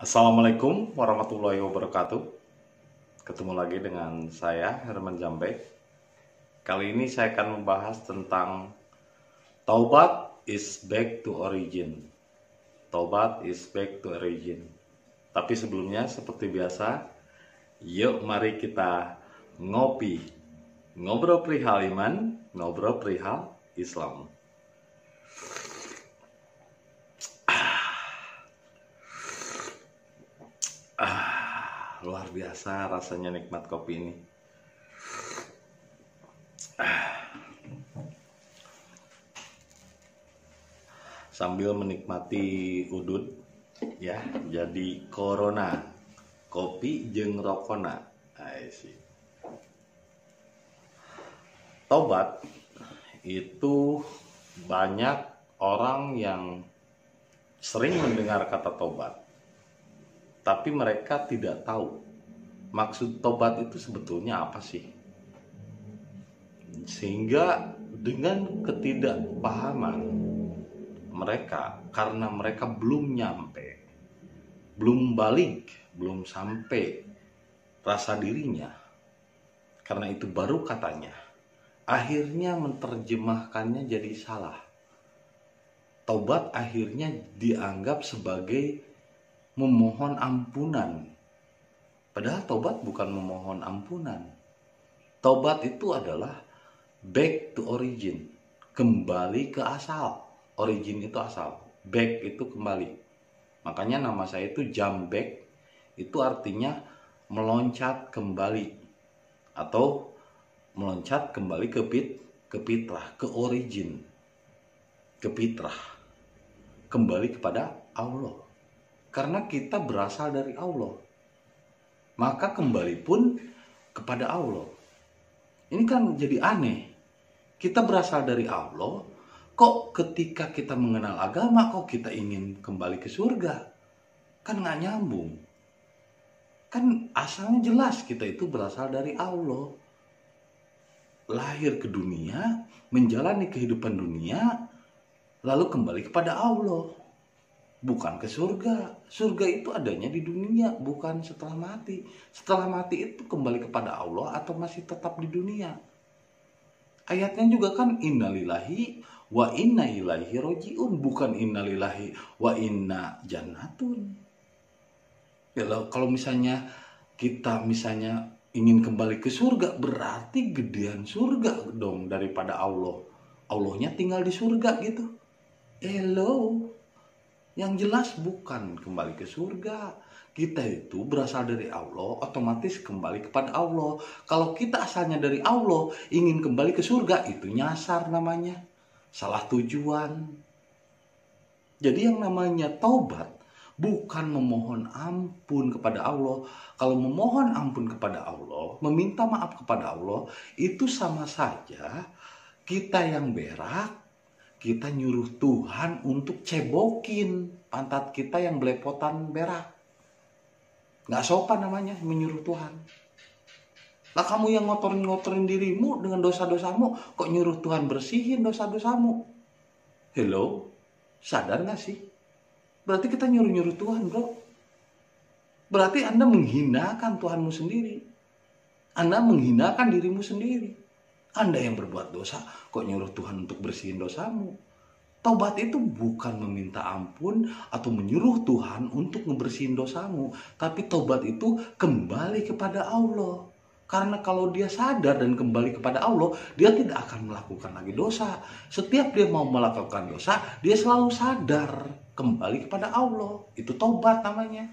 Assalamualaikum warahmatullahi wabarakatuh. Ketemu lagi dengan saya Herman Jambek. Kali ini saya akan membahas tentang taubat is back to origin. Taubat is back to origin. Tapi sebelumnya seperti biasa, yuk mari kita ngopi. Ngobrol perihal iman, ngobrol perihal Islam. Luar biasa rasanya nikmat kopi ini. Sambil menikmati udud ya, jadi corona, kopi jeung rokona. Tobat itu banyak orang yang sering mendengar kata tobat, tapi mereka tidak tahu maksud tobat itu sebetulnya apa sih. Sehingga dengan ketidakpahaman mereka, karena mereka belum nyampe, belum balik, belum sampai rasa dirinya, karena itu baru katanya, akhirnya menerjemahkannya jadi salah. Tobat akhirnya dianggap sebagai memohon ampunan. Padahal tobat bukan memohon ampunan. Tobat itu adalah back to origin, kembali ke asal. Origin itu asal, back itu kembali. Makanya nama saya itu jump back, itu artinya meloncat kembali atau meloncat kembali ke fitrah, ke origin, ke fitrah, kembali kepada Allah. Karena kita berasal dari Allah, maka kembali pun kepada Allah. Ini kan jadi aneh. Kita berasal dari Allah, kok ketika kita mengenal agama, kok kita ingin kembali ke surga? Kan nggak nyambung. Kan asalnya jelas kita itu berasal dari Allah. Lahir ke dunia, menjalani kehidupan dunia, lalu kembali kepada Allah. Bukan ke surga. Surga itu adanya di dunia, bukan setelah mati. Setelah mati itu kembali kepada Allah atau masih tetap di dunia? Ayatnya juga kan innalillahi wa inna ilaihi rojiun, bukan innalillahi wa inna jannatun. Ya, kalau misalnya kita ingin kembali ke surga, berarti gedean surga dong daripada Allah. Allahnya tinggal di surga gitu. Hello. Yang jelas bukan kembali ke surga. Kita itu berasal dari Allah, otomatis kembali kepada Allah. Kalau kita asalnya dari Allah, ingin kembali ke surga, itu nyasar namanya. Salah tujuan. Jadi yang namanya taubat bukan memohon ampun kepada Allah. Kalau memohon ampun kepada Allah, meminta maaf kepada Allah, itu sama saja kita yang berak, kita nyuruh Tuhan untuk cebokin pantat kita yang belepotan berak. Nggak sopan namanya menyuruh Tuhan. Lah kamu yang ngotorin dirimu dengan dosa-dosamu, kok nyuruh Tuhan bersihin dosa-dosamu? Hello? Sadar nggak sih? Berarti kita nyuruh Tuhan, bro. Berarti Anda menghinakan Tuhanmu sendiri. Anda menghinakan dirimu sendiri. Anda yang berbuat dosa, kok nyuruh Tuhan untuk bersihin dosamu? Taubat itu bukan meminta ampun atau menyuruh Tuhan untuk ngebersihin dosamu. Tapi taubat itu kembali kepada Allah. Karena kalau dia sadar dan kembali kepada Allah, dia tidak akan melakukan lagi dosa. Setiap dia mau melakukan dosa, dia selalu sadar kembali kepada Allah. Itu taubat namanya.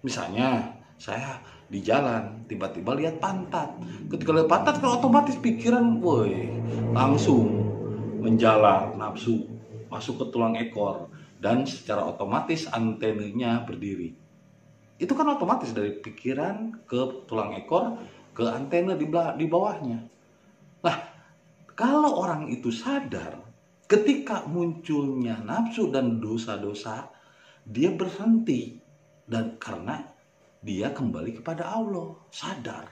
Misalnya, saya di jalan tiba-tiba lihat pantat. Ketika lihat pantat kan otomatis pikiran woi langsung menjalar nafsu masuk ke tulang ekor dan secara otomatis antenanya berdiri. Itu kan otomatis dari pikiran ke tulang ekor ke antena di bawahnya. Nah, kalau orang itu sadar ketika munculnya nafsu dan dosa-dosa, dia berhenti dan karena dia kembali kepada Allah, sadar.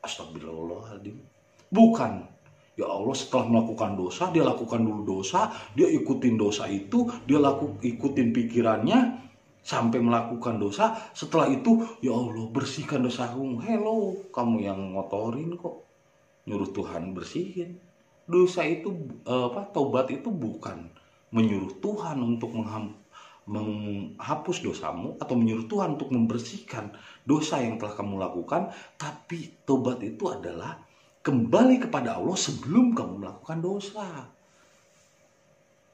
Astagfirullahaladzim. Bukan, ya Allah setelah melakukan dosa, dia lakukan dulu dosa, dia ikutin dosa itu, dia ikutin pikirannya, sampai melakukan dosa, setelah itu ya Allah bersihkan dosaku. Hello, kamu yang ngotorin kok, nyuruh Tuhan bersihin. Dosa itu taubat itu bukan menyuruh Tuhan untuk menghapus dosamu atau menyuruh Tuhan untuk membersihkan dosa yang telah kamu lakukan, tapi taubat itu adalah kembali kepada Allah sebelum kamu melakukan dosa.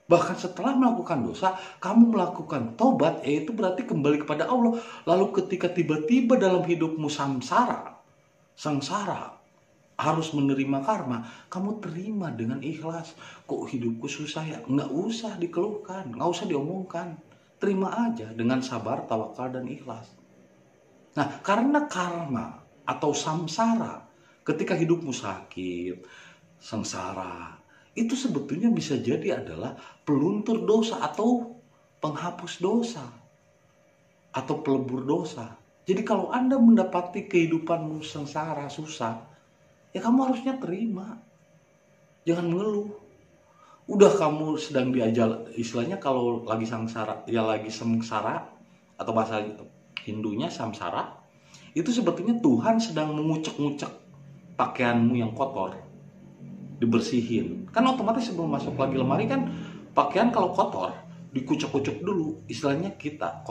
Bahkan setelah melakukan dosa, kamu melakukan tobat, yaitu berarti kembali kepada Allah. Lalu ketika tiba-tiba dalam hidupmu sengsara, harus menerima karma, kamu terima dengan ikhlas. Kok hidupku susah ya? Nggak usah dikeluhkan, nggak usah diomongkan. Terima aja dengan sabar, tawakal, dan ikhlas. Nah, karena karma atau samsara, ketika hidupmu sakit, sengsara, itu sebetulnya bisa jadi adalah peluntur dosa atau penghapus dosa atau pelebur dosa. Jadi kalau Anda mendapati kehidupanmu sengsara, susah, ya kamu harusnya terima. Jangan mengeluh. Udah kamu sedang diajal, istilahnya kalau lagi sengsara, ya lagi sengsara, atau bahasa Hindunya samsara, itu sebetulnya Tuhan sedang mengucek-ngucek pakaianmu yang kotor, dibersihin. Kan otomatis sebelum masuk lagi lemari kan pakaian kalau kotor dikucek-kucek dulu, istilahnya kita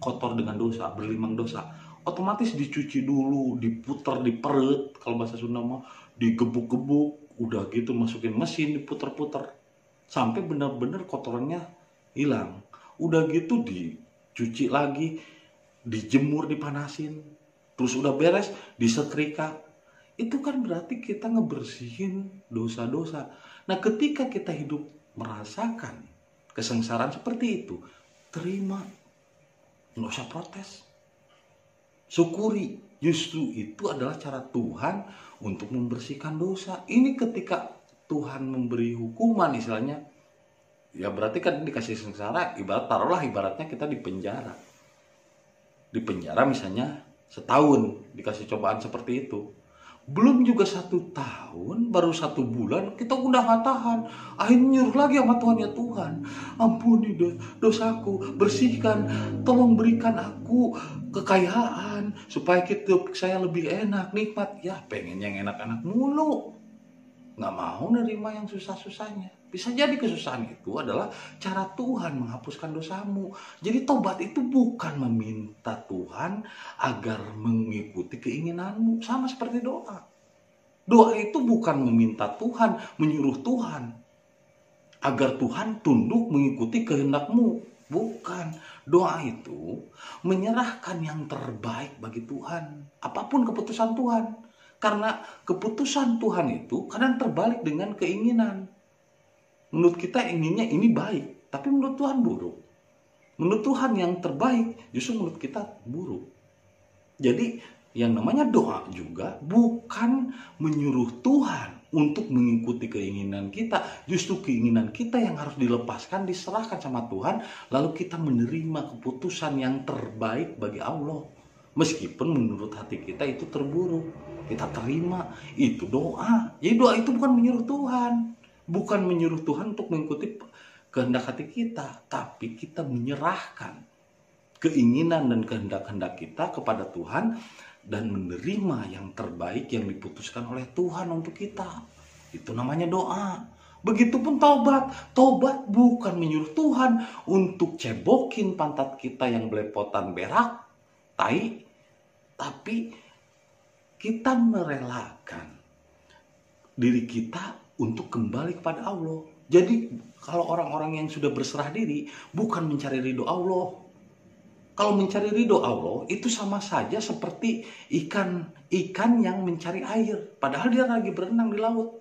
kotor dengan dosa, berlimang dosa, otomatis dicuci dulu, diputer di perut, kalau bahasa Sunda mah digebuk-gebuk, udah gitu masukin mesin, diputer-puter sampai benar-benar kotorannya hilang. Udah gitu dicuci lagi, dijemur, dipanasin, terus udah beres disetrika. Itu kan berarti kita ngebersihin dosa-dosa. Nah, ketika kita hidup merasakan kesengsaraan seperti itu, terima, nggak usah protes, syukuri. Justru itu adalah cara Tuhan untuk membersihkan dosa. Ini ketika Tuhan memberi hukuman, istilahnya, ya berarti kan dikasih sengsara, ibaratnya kita di penjara. Di penjara misalnya setahun dikasih cobaan seperti itu. Belum juga 1 tahun, baru 1 bulan kita udah gak tahan. Akhirnya nyuruh lagi sama Tuhan, ya Tuhan, ampuni dosaku, bersihkan, tolong berikan aku kekayaan supaya hidup saya lebih enak, nikmat. Ya pengen yang enak-enak mulu, gak mau nerima yang susah-susahnya. Bisa jadi kesusahan itu adalah cara Tuhan menghapuskan dosamu. Jadi tobat itu bukan meminta Tuhan agar mengikuti keinginanmu. Sama seperti doa. Doa itu bukan meminta Tuhan, menyuruh Tuhan agar Tuhan tunduk mengikuti kehendakmu. Bukan. Doa itu menyerahkan yang terbaik bagi Tuhan. Apapun keputusan Tuhan. Karena keputusan Tuhan itu kadang terbalik dengan keinginan. Menurut kita inginnya ini baik, tapi menurut Tuhan buruk. Menurut Tuhan yang terbaik, justru menurut kita buruk. Jadi yang namanya doa juga bukan menyuruh Tuhan untuk mengikuti keinginan kita. Justru keinginan kita yang harus dilepaskan, diserahkan sama Tuhan. Lalu kita menerima keputusan yang terbaik bagi Allah. Meskipun menurut hati kita itu terburuk, kita terima. Itu doa. Jadi doa itu bukan menyuruh Tuhan. Bukan menyuruh Tuhan untuk mengikuti kehendak hati kita, tapi kita menyerahkan keinginan dan kehendak-kehendak kita kepada Tuhan dan menerima yang terbaik yang diputuskan oleh Tuhan untuk kita. Itu namanya doa. Begitupun taubat. Taubat bukan menyuruh Tuhan untuk cebokin pantat kita yang belepotan berak, tai, tapi kita merelakan diri kita untuk kembali kepada Allah. Jadi kalau orang-orang yang sudah berserah diri bukan mencari ridho Allah. Kalau mencari ridho Allah itu sama saja seperti ikan yang mencari air, padahal dia lagi berenang di laut.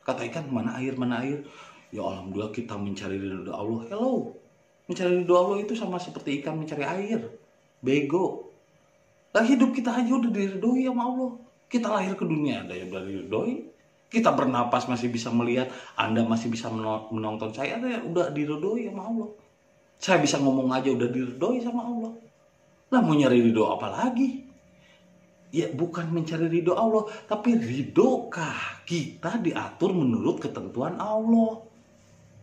Kata ikan, mana air, mana air? Ya alhamdulillah kita mencari ridho Allah. Hello, mencari ridho Allah itu sama seperti ikan mencari air. Bego. Lah hidup kita aja udah diridhoi sama Allah. Kita lahir ke dunia ada yang udah diridhoi. Kita bernapas masih bisa melihat, Anda masih bisa menonton saya, udah diridhoi sama Allah. Saya bisa ngomong aja udah diridhoi sama Allah. Lah mau nyari ridho apa lagi? Ya bukan mencari ridho Allah, tapi ridhokah kita diatur menurut ketentuan Allah.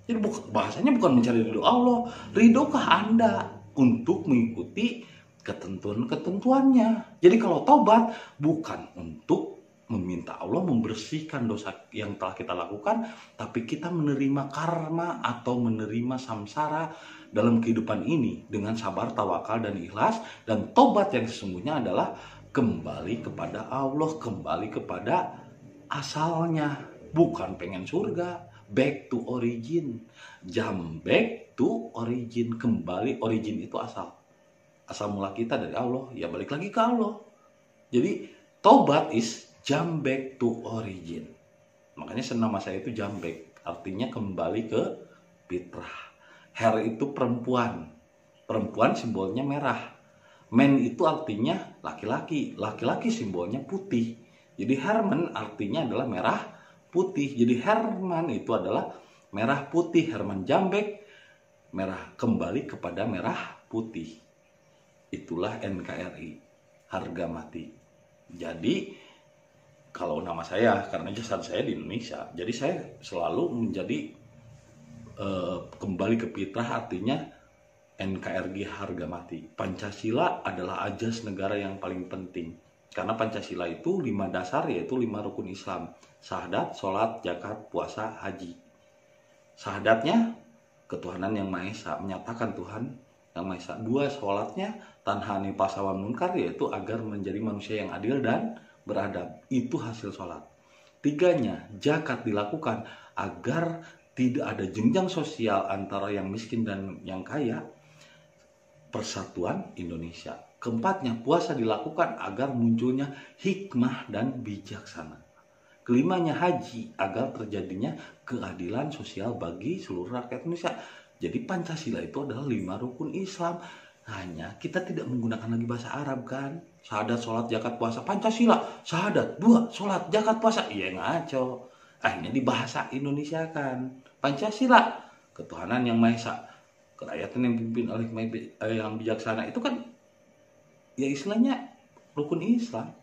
Jadi bahasanya bukan mencari ridho Allah, ridhokah Anda untuk mengikuti ketentuan-ketentuannya. Jadi kalau taubat bukan untuk meminta Allah membersihkan dosa yang telah kita lakukan, tapi kita menerima karma atau menerima samsara dalam kehidupan ini dengan sabar, tawakal, dan ikhlas. Dan tobat yang sesungguhnya adalah kembali kepada Allah, kembali kepada asalnya, bukan pengen surga. Back to origin, jump back to origin, kembali. Origin itu asal mula kita dari Allah, ya balik lagi ke Allah. Jadi tobat is jump back to origin. Makanya nama saya itu jump back, artinya kembali ke fitrah. Her itu perempuan, perempuan simbolnya merah. Men itu artinya laki-laki, laki-laki simbolnya putih. Jadi Herman artinya adalah merah putih. Jadi Herman itu adalah merah putih. Herman Jambek, merah, kembali kepada merah putih. Itulah NKRI, harga mati. Jadi kalau nama saya, karena jasad saya di Indonesia, jadi saya selalu menjadi kembali ke fitrah, artinya NKRI harga mati. Pancasila adalah ajas negara yang paling penting. Karena Pancasila itu 5 dasar, yaitu 5 rukun Islam. Syahadat, sholat, zakat, puasa, haji. Syahadatnya, ketuhanan yang Maha Esa, menyatakan Tuhan yang Maha Esa. 2, sholatnya, tanhani pasawan munkar, yaitu agar menjadi manusia yang adil dan beradab. Itu hasil sholat. 3-nya, zakat dilakukan agar tidak ada jenjang sosial antara yang miskin dan yang kaya. Persatuan Indonesia. 4-nya, puasa dilakukan agar munculnya hikmah dan bijaksana. 5-nya, haji agar terjadinya keadilan sosial bagi seluruh rakyat Indonesia. Jadi Pancasila itu adalah 5 rukun Islam. Hanya kita tidak menggunakan lagi bahasa Arab kan. Syahadat, sholat, zakat, puasa. Pancasila, syahadat, 2, sholat, zakat, puasa. Iya ngaco. Akhirnya di bahasa Indonesia kan. Pancasila, ketuhanan yang Maha Esa, kerakyatan yang dipimpin oleh yang bijaksana. Itu kan ya istilahnya rukun Islam.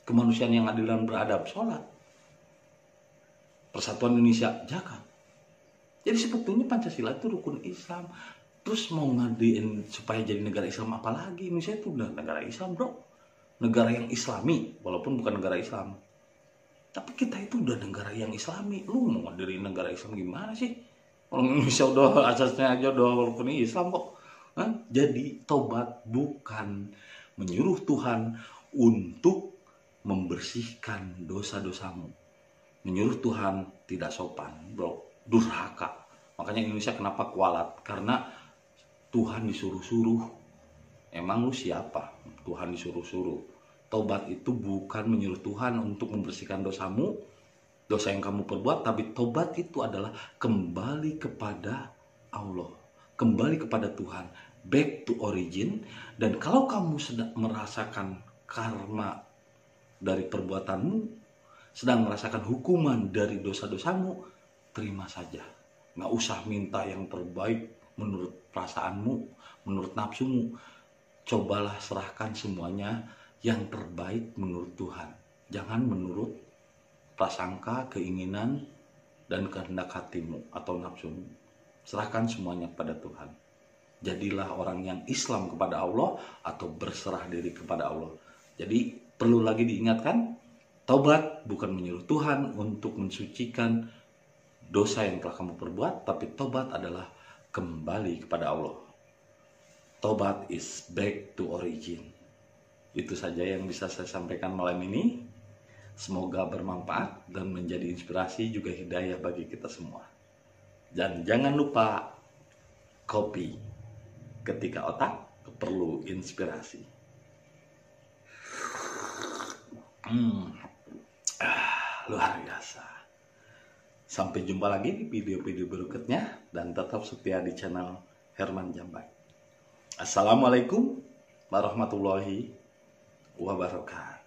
Kemanusiaan yang adil dan beradab, sholat. Persatuan Indonesia, zakat. Jadi sebetulnya Pancasila itu rukun Islam. Terus mau ngadain supaya jadi negara Islam apalagi? Indonesia itu udah negara Islam bro. Negara yang Islami, walaupun bukan negara Islam. Tapi kita itu udah negara yang Islami. Lu mau ngadain negara Islam gimana sih? Orang Indonesia udah asasnya aja udah rukun Islam kok. Jadi tobat bukan menyuruh Tuhan untuk membersihkan dosa-dosamu. Menyuruh Tuhan tidak sopan, bro, durhaka. Makanya Indonesia kenapa kualat? Karena Tuhan disuruh-suruh. Emang lu siapa? Tuhan disuruh-suruh. Tobat itu bukan menyuruh Tuhan untuk membersihkan dosamu, dosa yang kamu perbuat, tapi tobat itu adalah kembali kepada Allah, kembali kepada Tuhan, back to origin. Dan kalau kamu sedang merasakan karma dari perbuatanmu, sedang merasakan hukuman dari dosa-dosamu, terima saja. Nggak usah minta yang terbaik menurut perasaanmu, menurut nafsumu. Cobalah serahkan semuanya yang terbaik menurut Tuhan. Jangan menurut prasangka, keinginan, dan kehendak hatimu atau nafsumu. Serahkan semuanya kepada Tuhan. Jadilah orang yang Islam kepada Allah atau berserah diri kepada Allah. Jadi perlu lagi diingatkan, taubat bukan menyuruh Tuhan untuk mensucikan dosa yang telah kamu perbuat, tapi taubat adalah kembali kepada Allah. Taubat is back to origin. Itu saja yang bisa saya sampaikan malam ini. Semoga bermanfaat dan menjadi inspirasi juga hidayah bagi kita semua. Dan jangan lupa kopi ketika otak perlu inspirasi. Luar biasa. Sampai jumpa lagi di video-video berikutnya dan tetap setia di channel Herman Jambek. Assalamualaikum warahmatullahi wabarakatuh.